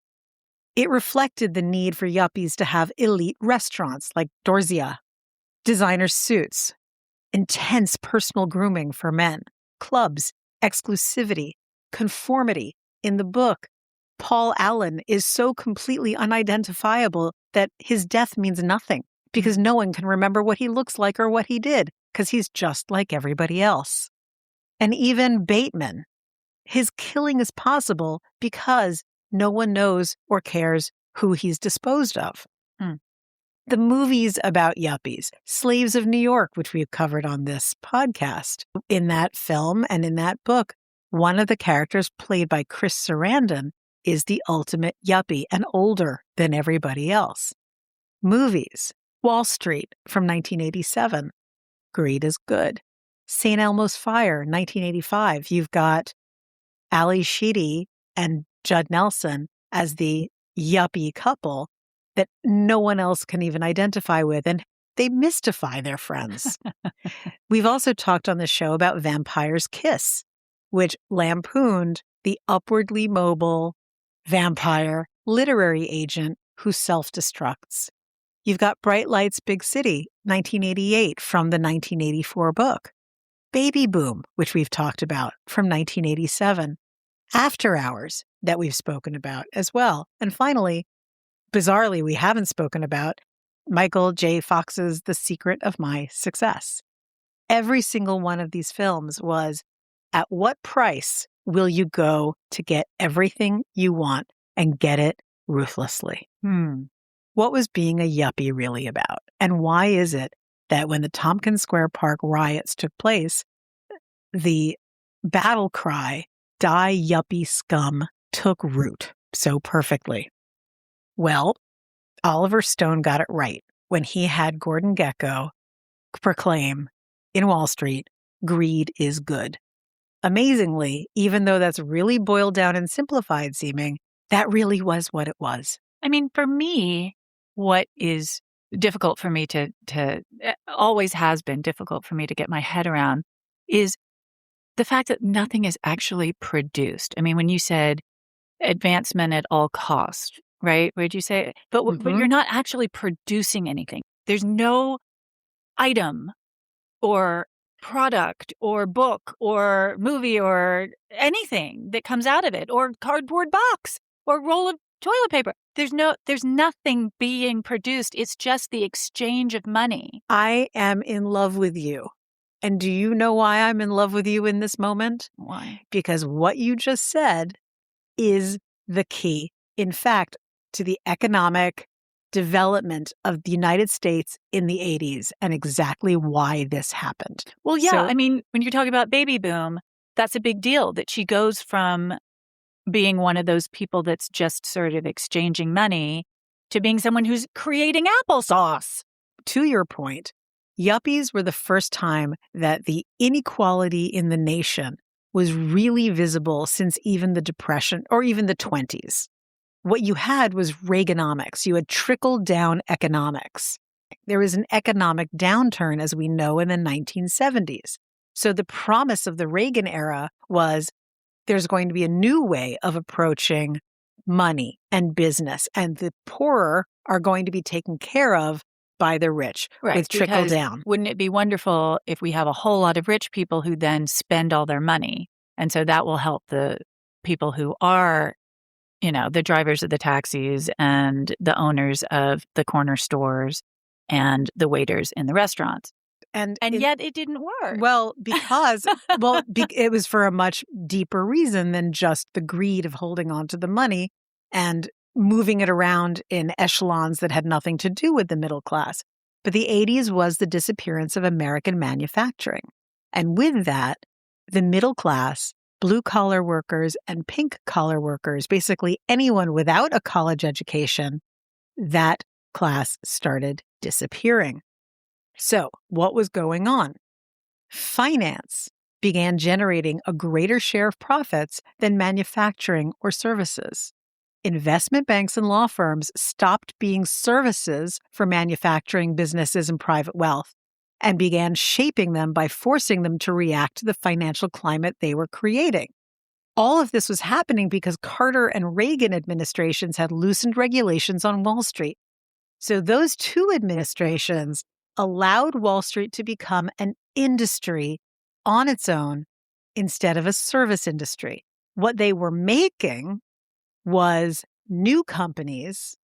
Speaker 2: It reflected the need for yuppies to have elite restaurants like Dorzia, designer suits, intense personal grooming for men, clubs, exclusivity, conformity. In the book, Paul Allen is so completely unidentifiable that his death means nothing because no one can remember what he looks like or what he did because he's just like everybody else. And even Bateman, his killing is possible because no one knows or cares who he's disposed of. The movies about yuppies, Slaves of New York, which we've covered on this podcast, in that film and in that book, one of the characters played by Chris Sarandon is the ultimate yuppie and older than everybody else. Movies, Wall Street from 1987, Greed is Good. St. Elmo's Fire, 1985, you've got Ali Sheedy and Judd Nelson as the yuppie couple that no one else can even identify with, and they mystify their friends. We've also talked on the show about Vampire's Kiss, which lampooned the upwardly mobile vampire literary agent who self-destructs. You've got Bright Lights, Big City, 1988, from the 1984 book. Baby Boom, which we've talked about, from 1987. After Hours, that we've spoken about as well. And finally, bizarrely, we haven't spoken about Michael J. Fox's The Secret of My Success. Every single one of these films was, at what price will you go to get everything you want and get it ruthlessly? What was being a yuppie really about? And why is it that when the Tompkins Square Park riots took place, the battle cry, "Die Yuppie Scum," took root so perfectly? Well, Oliver Stone got it right when he had Gordon Gekko proclaim in Wall Street, "Greed is good." Amazingly, even though that's really boiled down and simplified seeming, that really was what it was.
Speaker 1: I mean, for me, what is difficult for me to always has been difficult for me to get my head around is the fact that nothing is actually produced. I mean, when you said advancement at all costs, right? What did you say? But you're not actually producing anything. There's no item or product or book or movie or anything that comes out of it, or cardboard box or roll of toilet paper. There's nothing being produced. It's just the exchange of money.
Speaker 2: I am in love with you. And do you know why I'm in love with you in this moment?
Speaker 1: Why?
Speaker 2: Because what you just said is the key, in fact, to the economic development of the United States in the 80s and exactly why this happened.
Speaker 1: Well, yeah. I mean, when you're talking about Baby Boom, that's a big deal that she goes from being one of those people that's just sort of exchanging money to being someone who's creating applesauce.
Speaker 2: To your point, yuppies were the first time that the inequality in the nation was really visible since even the Depression or even the 20s. What you had was Reaganomics. You had trickle-down economics. There was an economic downturn, as we know, in the 1970s. So the promise of the Reagan era was there's going to be a new way of approaching money and business, and the poorer are going to be taken care of by the rich with trickle down.
Speaker 1: Wouldn't it be wonderful if we have a whole lot of rich people who then spend all their money? And so that will help the people who are, the drivers of the taxis and the owners of the corner stores and the waiters in the restaurants. And yet it didn't work.
Speaker 2: Well, because it was for a much deeper reason than just the greed of holding on to the money and moving it around in echelons that had nothing to do with the middle class. But the 80s was the disappearance of American manufacturing. And with that, the middle class, blue-collar workers and pink-collar workers, basically anyone without a college education, that class started disappearing. So what was going on? Finance began generating a greater share of profits than manufacturing or services. Investment banks and law firms stopped being services for manufacturing businesses and private wealth and began shaping them by forcing them to react to the financial climate they were creating. All of this was happening because Carter and Reagan administrations had loosened regulations on Wall Street. So those two administrations allowed Wall Street to become an industry on its own instead of a service industry. What they were making was new companies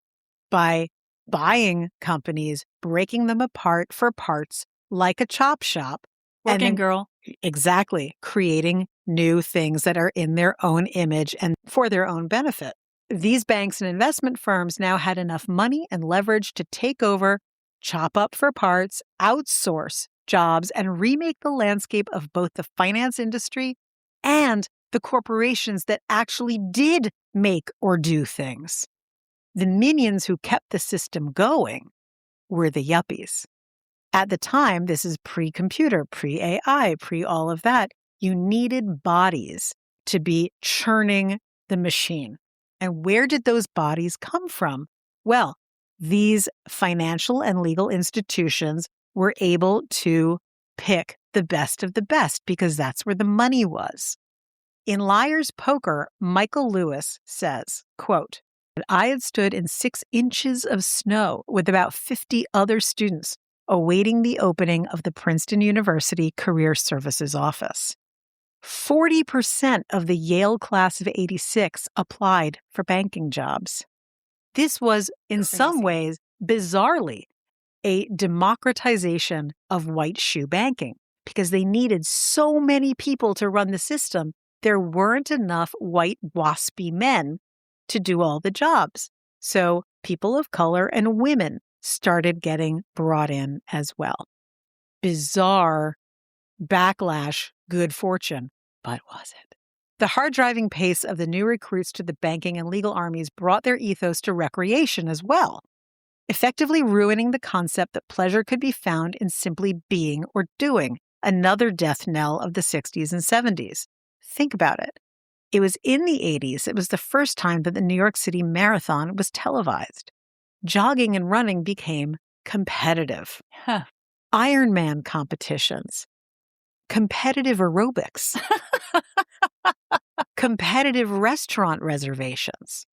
Speaker 2: by buying companies, breaking them apart for parts like a chop shop.
Speaker 1: Working girl.
Speaker 2: Exactly. Creating new things that are in their own image and for their own benefit. These banks and investment firms now had enough money and leverage to take over, chop up for parts, outsource jobs, and remake the landscape of both the finance industry and the corporations that actually did make or do things. The minions who kept the system going were the yuppies. At the time, this is pre-computer, pre-AI, pre-all of that, you needed bodies to be churning the machine. And where did those bodies come from? Well, these financial and legal institutions were able to pick the best of the best because that's where the money was. In Liar's Poker, Michael Lewis says, quote, "I had stood in 6 inches of snow with about 50 other students awaiting the opening of the Princeton University Career Services office. 40% of the Yale class of '86 applied for banking jobs." This was, in some ways, bizarrely, a democratization of white shoe banking because they needed so many people to run the system. There weren't enough white waspy men to do all the jobs. So people of color and women started getting brought in as well. Bizarre backlash, good fortune, but was it? The hard-driving pace of the new recruits to the banking and legal armies brought their ethos to recreation as well, effectively ruining the concept that pleasure could be found in simply being or doing, another death knell of the 60s and 70s. Think about it. It was in the 80s, it was the first time that the New York City Marathon was televised. Jogging and running became competitive. Ironman competitions, competitive aerobics, competitive restaurant reservations,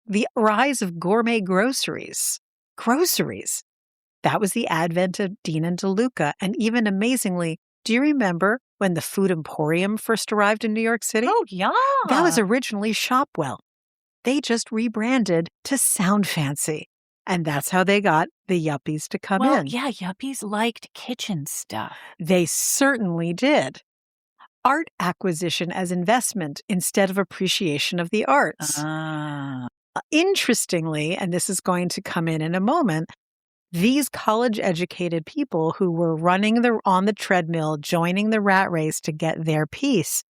Speaker 2: the rise of gourmet groceries. Groceries. That was the advent of Dean and DeLuca. And even amazingly, do you remember when the Food Emporium first arrived in New York City?
Speaker 1: Oh, yeah.
Speaker 2: That was originally Shopwell. They just rebranded to Sound Fancy. And that's how they got the yuppies to come in.
Speaker 1: Well, yeah, yuppies liked kitchen stuff.
Speaker 2: They certainly did. Art acquisition as investment instead of appreciation of the arts. Interestingly, and this is going to come in a moment, these college-educated people who were running on the treadmill, joining the rat race to get their piece,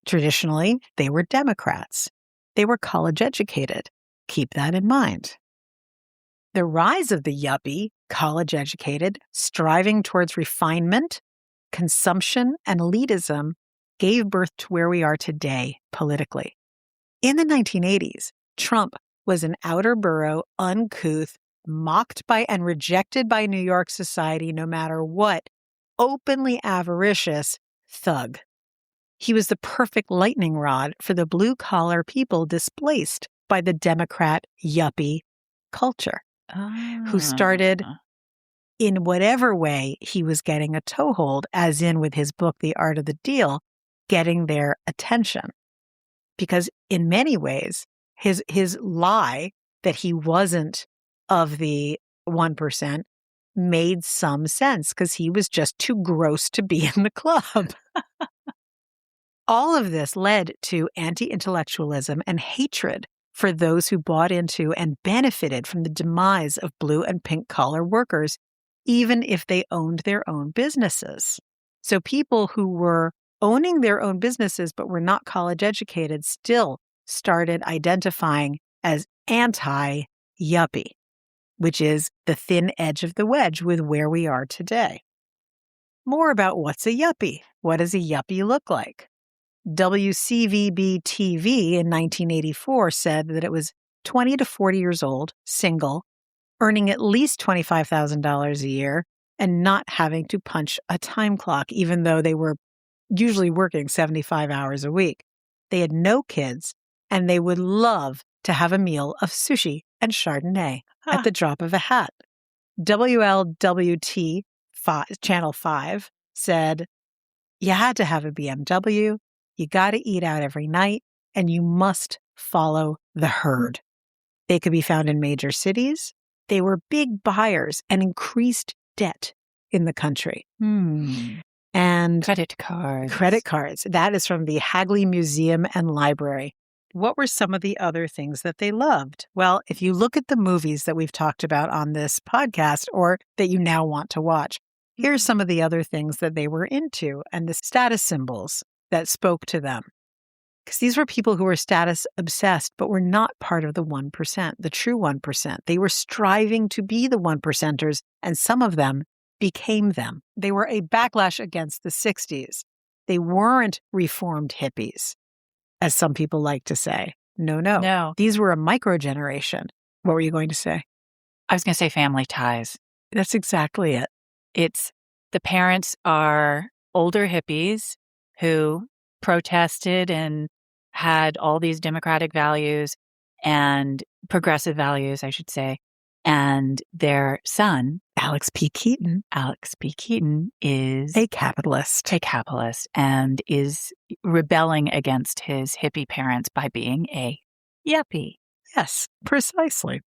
Speaker 2: traditionally, they were Democrats. They were college-educated. Keep that in mind. The rise of the yuppie, college-educated, striving towards refinement, consumption, and elitism gave birth to where we are today politically. In the 1980s, Trump was an outer borough, uncouth, mocked by and rejected by New York society no matter what, openly avaricious thug. He was the perfect lightning rod for the blue-collar people displaced by the Democrat yuppie culture, who started, in whatever way he was getting a toehold, as in with his book, The Art of the Deal, getting their attention. Because in many ways, his lie that he wasn't of the 1% made some sense because he was just too gross to be in the club. All of this led to anti-intellectualism and hatred for those who bought into and benefited from the demise of blue and pink collar workers, even if they owned their own businesses. So people who were owning their own businesses but were not college educated still started identifying as anti-yuppie, which is the thin edge of the wedge with where we are today. More about what's a yuppie. What does a yuppie look like? WCVB-TV in 1984 said that it was 20 to 40 years old, single, earning at least $25,000 a year, and not having to punch a time clock, even though they were usually working 75 hours a week. They had no kids, and they would love to have a meal of sushi and Chardonnay at the drop of a hat. WLWT Channel 5 said, you had to have a BMW, you got to eat out every night, and you must follow the herd. They could be found in major cities. They were big buyers and increased debt in the country. And
Speaker 1: credit cards.
Speaker 2: Credit cards. That is from the Hagley Museum and Library. What were some of the other things that they loved? Well, if you look at the movies that we've talked about on this podcast or that you now want to watch, here's some of the other things that they were into and the status symbols that spoke to them. Because these were people who were status obsessed, but were not part of the 1%, the true 1%. They were striving to be the 1%ers, and some of them became them. They were a backlash against the 60s. They weren't reformed hippies, as some people like to say. No. These were a micro-generation. What were you going to say?
Speaker 1: I was going to say family ties.
Speaker 2: That's exactly it.
Speaker 1: It's the parents are older hippies who protested and had all these democratic values and progressive values, I should say. And their son,
Speaker 2: Alex P. Keaton,
Speaker 1: is
Speaker 2: a capitalist
Speaker 1: and is rebelling against his hippie parents by being a yuppie.
Speaker 2: Yes, precisely.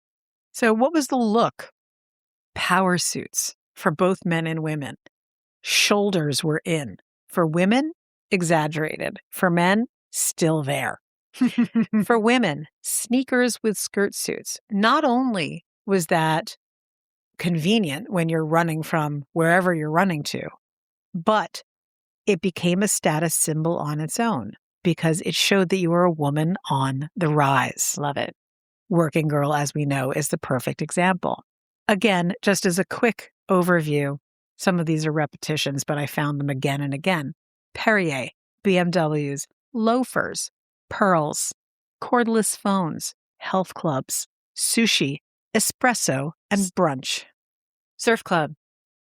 Speaker 2: So what was the look? Power suits for both men and women. Shoulders were in. For women, exaggerated. For men, still there. For women, sneakers with skirt suits. Not only was that convenient when you're running from wherever you're running to, but it became a status symbol on its own because it showed that you were a woman on the rise.
Speaker 1: Love it.
Speaker 2: Working girl, as we know, is the perfect example. Again, just as a quick overview, some of these are repetitions, but I found them again and again. Perrier, BMWs, loafers, pearls, cordless phones, health clubs, sushi, espresso, and brunch.
Speaker 1: Surf club.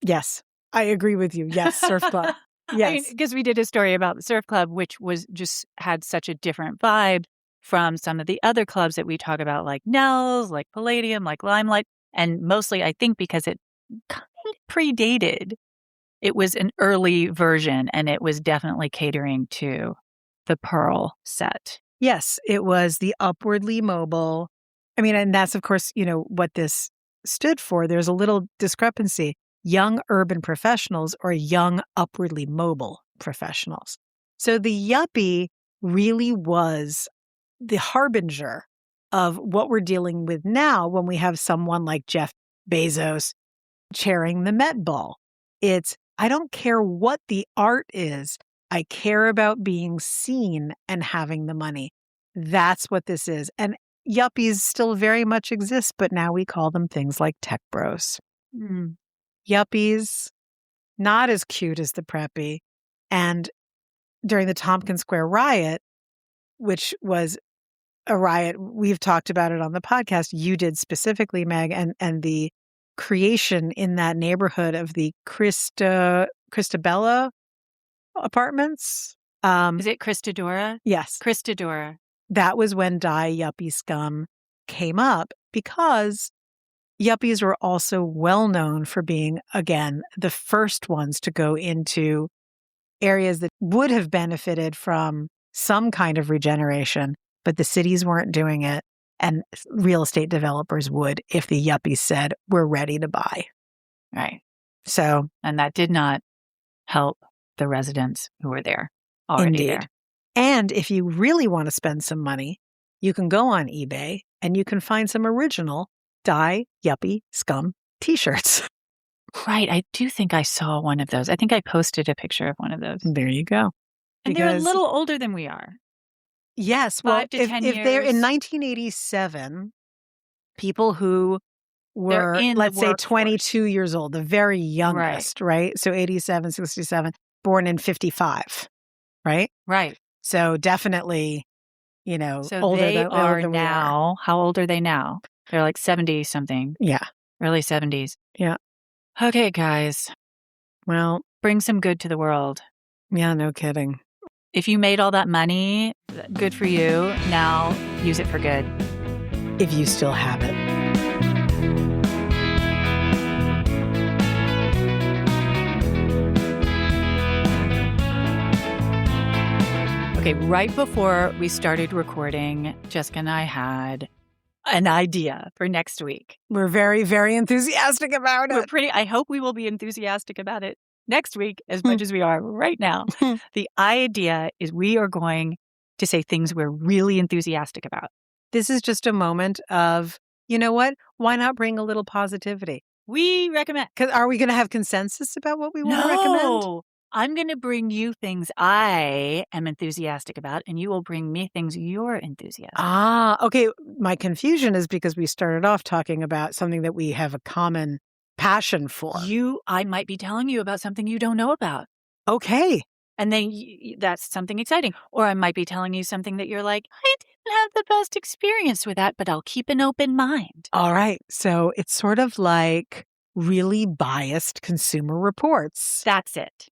Speaker 2: Yes, I agree with you. Yes, surf club. Yes.
Speaker 1: Because we did a story about the surf club, which was just had such a different vibe from some of the other clubs that we talk about, like Nell's, like Palladium, like Limelight. And mostly, I think, because it kind of predated. It was an early version, and it was definitely catering to the Pearl set.
Speaker 2: Yes, it was the upwardly mobile. I mean, and that's, of course, what this stood for. There's a little discrepancy. Young urban professionals or young upwardly mobile professionals. So the yuppie really was the harbinger of what we're dealing with now when we have someone like Jeff Bezos chairing the Met Ball. It's, I don't care what the art is. I care about being seen and having the money. That's what this is. And yuppies still very much exist, but now we call them things like tech bros. Yuppies, not as cute as the preppy. And during the Tompkins Square riot, which was a riot, we've talked about it on the podcast, you did specifically, Meg, and the creation in that neighborhood of the Christabella apartments.
Speaker 1: Is it Christadora?
Speaker 2: Yes.
Speaker 1: Christadora.
Speaker 2: That was when Die Yuppie Scum came up because yuppies were also well known for being, again, the first ones to go into areas that would have benefited from some kind of regeneration, but the cities weren't doing it, and real estate developers would if the yuppies said, we're ready to buy.
Speaker 1: Right.
Speaker 2: So,
Speaker 1: and that did not help the residents who were there already.
Speaker 2: Indeed.
Speaker 1: There.
Speaker 2: And if you really want to spend some money, you can go on eBay and you can find some original Die Yuppie Scum t-shirts.
Speaker 1: Right. I do think I saw one of those. I think I posted a picture of one of those.
Speaker 2: There you go.
Speaker 1: And they're a little older than we are.
Speaker 2: Yes.
Speaker 1: 5 to 10
Speaker 2: if they're in
Speaker 1: years.
Speaker 2: 1987, people who were,
Speaker 1: in the
Speaker 2: let's say,
Speaker 1: workforce.
Speaker 2: 22 years old, the very youngest, right? So 87, 67, born in 55, right?
Speaker 1: Right.
Speaker 2: So definitely,
Speaker 1: So
Speaker 2: older
Speaker 1: they
Speaker 2: than
Speaker 1: are
Speaker 2: we
Speaker 1: now. How old are they now? They're like 70 something.
Speaker 2: Yeah.
Speaker 1: Early 70s.
Speaker 2: Yeah.
Speaker 1: Okay, guys.
Speaker 2: Well,
Speaker 1: bring some good to the world.
Speaker 2: Yeah, no kidding.
Speaker 1: If you made all that money, good for you. Now use it for good.
Speaker 2: If you still have it.
Speaker 1: Okay, right before we started recording, Jessica and I had an idea for next week.
Speaker 2: We're very, very enthusiastic about it.
Speaker 1: I hope we will be enthusiastic about it next week as much as we are right now. The idea is we are going to say things we're really enthusiastic about.
Speaker 2: This is just a moment of, you know what? Why not bring a little positivity?
Speaker 1: We recommend.
Speaker 2: Because are we going to have consensus about what we want to recommend?
Speaker 1: No. I'm going to bring you things I am enthusiastic about, and you will bring me things you're enthusiastic about.
Speaker 2: Okay. My confusion is because we started off talking about something that we have a common passion for.
Speaker 1: I might be telling you about something you don't know about.
Speaker 2: Okay.
Speaker 1: And then that's something exciting. Or I might be telling you something that you're like, I didn't have the best experience with that, but I'll keep an open mind.
Speaker 2: All right. So it's sort of like really biased Consumer Reports.
Speaker 1: That's it.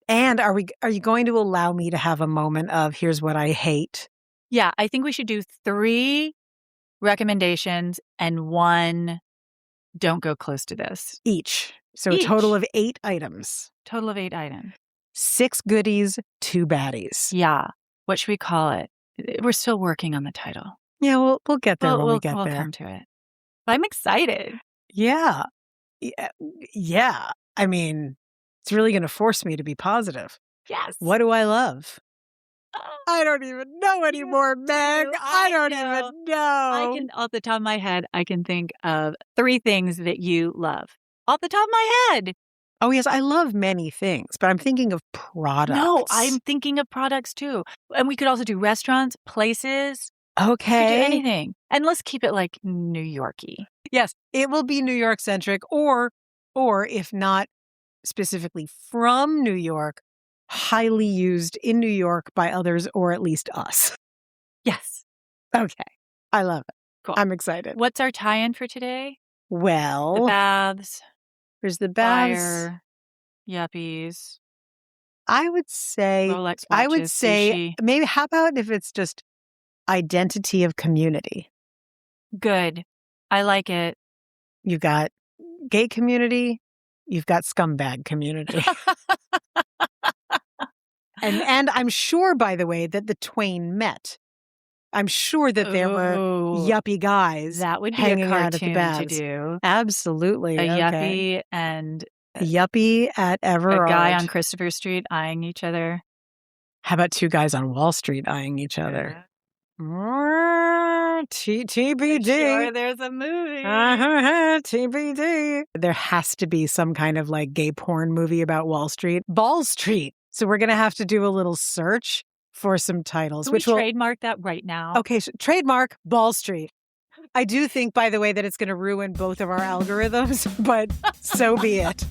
Speaker 2: And are you going to allow me to have a moment of here's what I hate?
Speaker 1: Yeah, I think we should do 3 recommendations and 1 don't go close to this.
Speaker 2: Each. So a total of 8 items.
Speaker 1: Total of 8 items.
Speaker 2: 6 goodies, 2 baddies.
Speaker 1: Yeah. What should we call it? We're still working on the title.
Speaker 2: Yeah, we'll get there when we get
Speaker 1: there.
Speaker 2: We'll
Speaker 1: come to it. But I'm excited.
Speaker 2: Yeah. Yeah. I mean, it's really going to force me to be positive.
Speaker 1: Yes.
Speaker 2: What do I love? I don't even know anymore, Meg. I don't even know.
Speaker 1: Off the top of my head, I can think of 3 things that you love. Off the top of my head.
Speaker 2: Oh, yes, I love many things, but I'm thinking of products.
Speaker 1: No, I'm thinking of products too. And we could also do restaurants, places.
Speaker 2: Okay.
Speaker 1: We could do anything. And let's keep it like New York-y.
Speaker 2: Yes, it will be New York centric or if not specifically from New York, highly used in New York by others or at least us.
Speaker 1: Yes.
Speaker 2: Okay. I love it.
Speaker 1: Cool.
Speaker 2: I'm excited.
Speaker 1: What's our tie-in for today?
Speaker 2: Well,
Speaker 1: the baths.
Speaker 2: There's the baths.
Speaker 1: Fire, Yuppies.
Speaker 2: I would say
Speaker 1: Rolex watches, sushi.
Speaker 2: Maybe how about if it's just identity of community? Good.
Speaker 1: I like it.
Speaker 2: You've got gay community, you've got scumbag community. and I'm sure, by the way, that the twain met. I'm sure that there were yuppie guys
Speaker 1: that would be
Speaker 2: hanging
Speaker 1: a cartoon
Speaker 2: out at the baths.
Speaker 1: to do.
Speaker 2: Absolutely.
Speaker 1: A yuppie and
Speaker 2: a yuppie at Everard.
Speaker 1: A guy on Christopher Street eyeing each other.
Speaker 2: How about 2 guys on Wall Street eyeing each other? TBD.
Speaker 1: Sure, there's a movie.
Speaker 2: TBD. There has to be some kind of like gay porn movie about Wall Street. Ball Street. So we're going to have to do a little search for some titles.
Speaker 1: Can we trademark that right now?
Speaker 2: Okay, so trademark Ball Street. I do think, by the way, that it's going to ruin both of our algorithms, but so be it.